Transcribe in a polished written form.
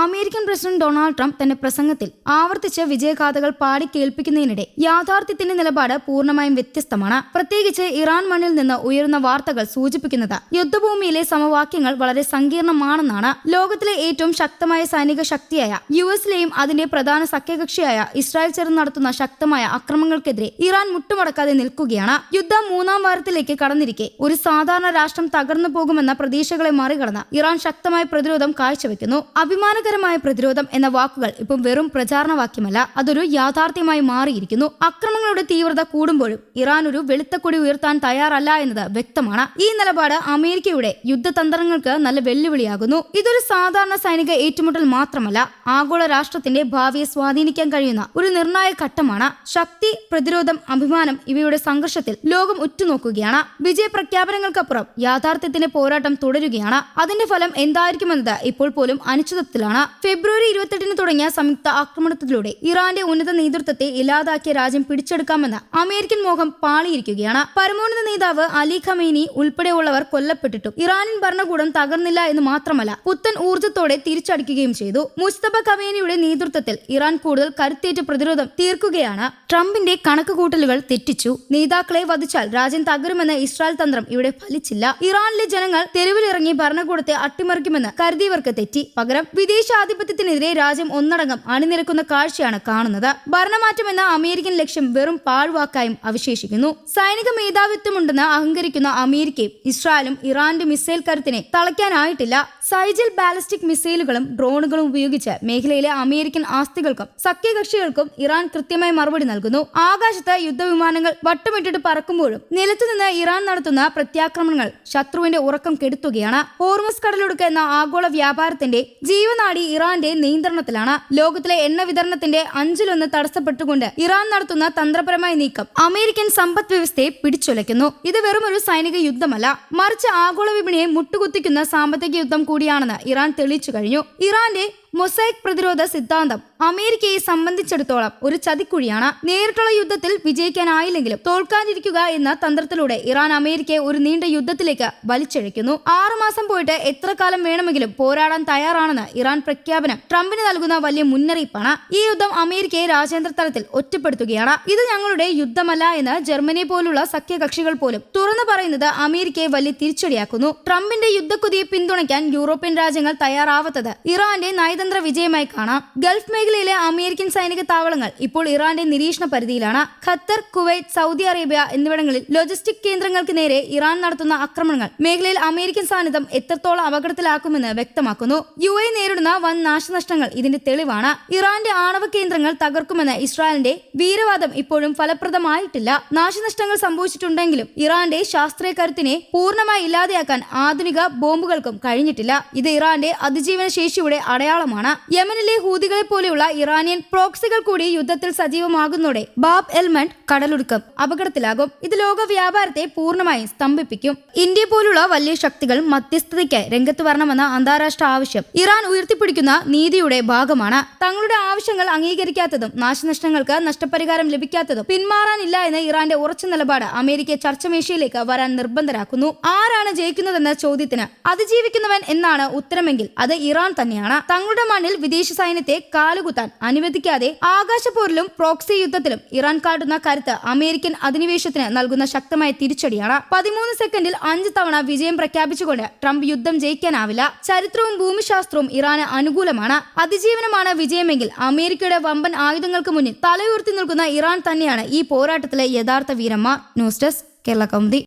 American president Donald Trump തന്റെ പ്രസംഗത്തിൽ ആവർത്തിച്ച് വിജയഗാഥകൾ പാടി കേൾപ്പിക്കുന്നതിനിടെ യാഥാർത്ഥ്യത്തിന്റെ നിലപാട് പൂർണ്ണമായും വ്യത്യസ്തമാണ്. പ്രത്യേകിച്ച് ഇറാൻ മണ്ണിൽ നിന്ന് ഉയരുന്ന വാർത്തകൾ സൂചിപ്പിക്കുന്നത് യുദ്ധഭൂമിയിലെ സമവാക്യങ്ങൾ വളരെ സങ്കീർണമാണെന്നാണ്. ലോകത്തിലെ ഏറ്റവും ശക്തമായ സൈനിക ശക്തിയായ യുഎസിലെയും അതിന്റെ പ്രധാന സഖ്യകക്ഷിയായ ഇസ്രായേൽ ചേർന്ന് നടത്തുന്ന ശക്തമായ അക്രമങ്ങൾക്കെതിരെ ഇറാൻ മുട്ടുമടക്കാതെ നിൽക്കുകയാണ്. യുദ്ധം മൂന്നാം വാരത്തിലേക്ക് കടന്നിരിക്കെ ഒരു സാധാരണ രാഷ്ട്രം തകർന്നു പോകുമെന്ന പ്രതീക്ഷകളെ മറികടന്ന് ഇറാൻ ശക്തമായ പ്രതിരോധം കാഴ്ചവെക്കുന്നു. അഭിമാനകരമായ പ്രതിരോധം എന്ന വാക്കുകൾ ഇപ്പം വെറും പ്രചാരണവാക്യമല്ല, അതൊരു യാഥാർത്ഥ്യമായി മാറിയിരിക്കുന്നു. അക്രമങ്ങളുടെ തീവ്രത കൂടുമ്പോഴും ഇറാൻ ഒരു വെളുത്തക്കൊടി ഉയർത്താൻ തയ്യാറല്ല എന്നത് വ്യക്തമാണ്. ഈ നിലപാട് അമേരിക്കയുടെ യുദ്ധതന്ത്രങ്ങൾക്ക് നല്ല വെല്ലുവിളിയാകുന്നു. ഇതൊരു സാധാരണ സൈനിക ഏറ്റുമുട്ടൽ മാത്രമല്ല, ആഗോള രാഷ്ട്രത്തിന്റെ ഭാവിയെ സ്വാധീനിക്കാൻ കഴിയുന്ന ഒരു നിർണായക ഘട്ടമാണ്. ശക്തി, പ്രതിരോധം, അഭിമാനം ഇവയുടെ സംഘർഷത്തിൽ ലോകം ഉറ്റുനോക്കുകയാണ്. വിജയ പ്രഖ്യാപനങ്ങൾക്കപ്പുറം യാഥാർത്ഥ്യത്തിന്റെ പോരാട്ടം തുടരുകയാണ്. അതിന്റെ ഫലം എന്തായിരിക്കുമെന്നത് ഇപ്പോൾ പോലും അനിശ്ചിതത്വത്തിലാണ്. ഫെബ്രുവരി 28 തുടങ്ങിയ സംയുക്ത ആക്രമണത്തിലൂടെ ഇറാന്റെ ഉന്നത നേതൃത്വത്തെ ഇല്ലാതാക്കിയ രാജ്യം പിടിച്ചെടുക്കാമെന്ന അമേരിക്കൻ മോഹം പാളിയിരിക്കുകയാണ്. പരമോന്നത നേതാവ് അലി ഖമേനി ഉൾപ്പെടെയുള്ളവർ കൊല്ലപ്പെട്ടിട്ടും ഇറാനിയൻ ഭരണകൂടം തകർന്നില്ല എന്ന് മാത്രമല്ല, പുത്തൻ ഊർജ്ജത്തോടെ തിരിച്ചടിക്കുകയും ചെയ്തു. മുസ്തഫ ഖമേനിയുടെ നേതൃത്വത്തിൽ ഇറാൻ കൂടുതൽ കരുത്തേറ്റ് പ്രതിരോധം തീർക്കുകയാണ്. ട്രംപിന്റെ കണക്കുകൂട്ടലുകൾ തെറ്റിച്ചു. നേതാക്കളെ വധിച്ചാൽ രാജ്യം തകരുമെന്ന ഇസ്രായേൽ തന്ത്രം ഇവിടെ ഫലിച്ചില്ല. ഇറാനിലെ ജനങ്ങൾ തെരുവിലിറങ്ങി ഭരണകൂടത്തെ അട്ടിമറിക്കുമെന്ന് കരുതിയവർക്ക് തെറ്റി. പകരം വിദേശാധിപത്യത്തിനെതിരെ രാജ്യം ഒന്നടങ്കം അണിനിരക്കുന്ന കാഴ്ചയാണ് കാണുന്നത്. ഭരണമാറ്റം എന്ന അമേരിക്കൻ ലക്ഷ്യം വെറും പാഴ്വാക്കായും അവശേഷിക്കുന്നു. സൈനിക മേധാവിത്വമുണ്ടെന്ന് അഹങ്കരിക്കുന്ന അമേരിക്കയും ഇസ്രായേലും ഇറാന്റെ മിസൈൽ കരുത്തിനെ തളയ്ക്കാനായിട്ടില്ല. സൈജിൽ ബാലിസ്റ്റിക് മിസൈലുകളും ഡ്രോണുകളും ഉപയോഗിച്ച് മേഖലയിലെ അമേരിക്കൻ ആസ്തികൾക്കും സഖ്യകക്ഷികൾക്കും ഇറാൻ കൃത്യമായി മറുപടി നൽകുന്നു. ആകാശത്ത് യുദ്ധവിമാനങ്ങൾ വട്ടമിട്ടിട്ട് പറക്കുമ്പോഴും നിലത്തുനിന്ന് ഇറാൻ നടത്തുന്ന പ്രത്യാക്രമണങ്ങൾ ശത്രുവിന്റെ ഉറക്കം കെടുത്തുകയാണ്. ഹോർമുസ് കടലിടുക്ക് എന്ന ആഗോള വ്യാപാരത്തിന്റെ ജീവനാഡി ഇറാന്റെ നിയന്ത്രണത്തിലാണ്. ലോകത്തിലെ എണ്ണ വിതരണത്തിന്റെ 1/5 തടസ്സപ്പെട്ടുകൊണ്ട് ഇറാൻ നടത്തുന്ന തന്ത്രപരമായ നീക്കം അമേരിക്കൻ സമ്പദ് വ്യവസ്ഥയെ പിടിച്ചുലയ്ക്കുന്നു. ഇത് വെറും ഒരു സൈനിക യുദ്ധമല്ല, മറിച്ച് ആഗോള വിപണിയെ മുട്ടുകുത്തിക്കുന്ന സാമ്പത്തിക യുദ്ധം കൂടിയാണെന്ന് ഇറാൻ തെളിയിച്ചു കഴിഞ്ഞു. ഇറാന്റെ മൊസൈക് പ്രതിരോധ സിദ്ധാന്തം അമേരിക്കയെ സംബന്ധിച്ചിടത്തോളം ഒരു ചതിക്കുഴിയാണ്. നേരിട്ടുള്ള യുദ്ധത്തിൽ വിജയിക്കാനായില്ലെങ്കിലും തോൽക്കാതിരിക്കുക എന്ന തന്ത്രത്തിലൂടെ ഇറാൻ അമേരിക്കയെ ഒരു നീണ്ട യുദ്ധത്തിലേക്ക് വലിച്ചിഴയ്ക്കുന്നു. 6 മാസം പോയിട്ട് എത്ര കാലം വേണമെങ്കിലും പോരാടാൻ തയ്യാറാണെന്ന് ഇറാൻ പ്രഖ്യാപനം ട്രംപിന് നൽകുന്ന വലിയ മുന്നറിയിപ്പാണ്. ഈ യുദ്ധം അമേരിക്കയെ രാജ്യാന്തര തലത്തിൽ ഒറ്റപ്പെടുത്തുകയാണ്. ഇത് ഞങ്ങളുടെ യുദ്ധമല്ല എന്ന് ജർമ്മനി പോലുള്ള സഖ്യകക്ഷികൾ പോലും തുറന്നു പറയുന്നത് അമേരിക്കയെ വലിയ തിരിച്ചടിയാക്കുന്നു. ട്രംപിന്റെ യുദ്ധക്കൊതിയെ പിന്തുണയ്ക്കാൻ യൂറോപ്യൻ രാജ്യങ്ങൾ തയ്യാറാവാത്തത് ഇറാന്റെ നയതന്ത്ര വിജയമായി കാണാം. ഗൾഫ് മേഖലയിലെ അമേരിക്കൻ സൈനിക താവളങ്ങൾ ഇപ്പോൾ ഇറാന്റെ നിരീക്ഷണ പരിധിയിലാണ്. ഖത്തർ, കുവൈറ്റ്, സൗദി അറേബ്യ എന്നിവിടങ്ങളിൽ ലോജിസ്റ്റിക് കേന്ദ്രങ്ങൾക്ക് നേരെ ഇറാൻ നടത്തുന്ന ആക്രമണങ്ങൾ മേഖലയിൽ അമേരിക്കൻ സാന്നിധ്യം എത്രത്തോളം അപകടത്തിലാക്കുമെന്ന് വ്യക്തമാക്കുന്നു. UAE നേരിടുന്ന വൻ നാശനഷ്ടങ്ങൾ ഇതിന്റെ തെളിവാണ്. ഇറാന്റെ ആണവ കേന്ദ്രങ്ങൾ തകർക്കുമെന്ന ഇസ്രായേലിന്റെ വീരവാദം ഇപ്പോഴും ഫലപ്രദമായിട്ടില്ല. നാശനഷ്ടങ്ങൾ സംഭവിച്ചിട്ടുണ്ടെങ്കിലും ഇറാന്റെ ശാസ്ത്രീയ കരുത്തിനെ പൂർണ്ണമായി ഇല്ലാതെയാക്കാൻ ആധുനിക ബോംബുകൾക്കും കഴിഞ്ഞിട്ടില്ല. ഇത് ഇറാന്റെ അതിജീവന ശേഷിയുടെ അടയാളമാണ്. യമനിലെ ഹൂതികളെ പോലെയുള്ള ഇറാനിയൻ പ്രോക്സികൾ കൂടി യുദ്ധത്തിൽ സജീവമാകുന്നതോടെ ബാബ് എൽ മൻഡ് കടലൊടുക്കം അപകടത്തിലാകും. ഇത് ലോക വ്യാപാരത്തെ പൂർണ്ണമായും സ്തംഭിപ്പിക്കും. ഇന്ത്യ പോലുള്ള വലിയ ശക്തികൾ മധ്യസ്ഥതയ്ക്ക് രംഗത്ത് വരണമെന്ന അന്താരാഷ്ട്ര ആവശ്യം ഇറാൻ ഉയർത്തിപ്പിടിക്കുന്ന നീതിയുടെ ഭാഗമാണ്. തങ്ങളുടെ ആവശ്യങ്ങൾ അംഗീകരിക്കാത്തതും നാശനഷ്ടങ്ങൾക്ക് നഷ്ടപരിഹാരം ലഭിക്കാത്തതും പിന്മാറാനില്ല എന്ന ഇറാന്റെ ഉറച്ച നിലപാട് അമേരിക്കയെ ചർച്ചമേശയിലേക്ക് വരാൻ നിർബന്ധരാക്കുന്നു. ആരാണ് ജയിക്കുന്നതെന്ന ചോദ്യത്തിന് അതിജീവിക്കുന്നവൻ എന്നാണ് ഉത്തരമെങ്കിൽ അത് ഇറാൻ തന്നെയാണ്. തങ്ങളുടെ മണ്ണിൽ വിദേശ സൈന്യത്തെ കാലുകുത്താൻ അനുവദിക്കാതെ ആകാശപോരിലും പ്രോക്സി യുദ്ധത്തിലും ഇറാൻ കാട്ടുന്ന കരുത്ത് അമേരിക്കൻ അധിനിവേശത്തിന് നൽകുന്ന ശക്തമായ തിരിച്ചടിയാണ്. 13 സെക്കൻഡിൽ 5 തവണ വിജയം പ്രഖ്യാപിച്ചുകൊണ്ട് ട്രംപ് യുദ്ധം ജയിക്കാനാവില്ല. ചരിത്രവും ഭൂമിശാസ്ത്രവും ഇറാന് അനുകൂലമാണ്. അതിജീവനമാണ് വിജയമെങ്കിൽ അമേരിക്കയുടെ വമ്പൻ ആയുധങ്ങൾക്ക് മുന്നിൽ തലയുയർത്തി നിൽക്കുന്ന ഇറാൻ തന്നെയാണ് ഈ പോരാട്ടത്തിലെ യഥാർത്ഥ വീരന്മാർ. News desk Kerala Kaumudi.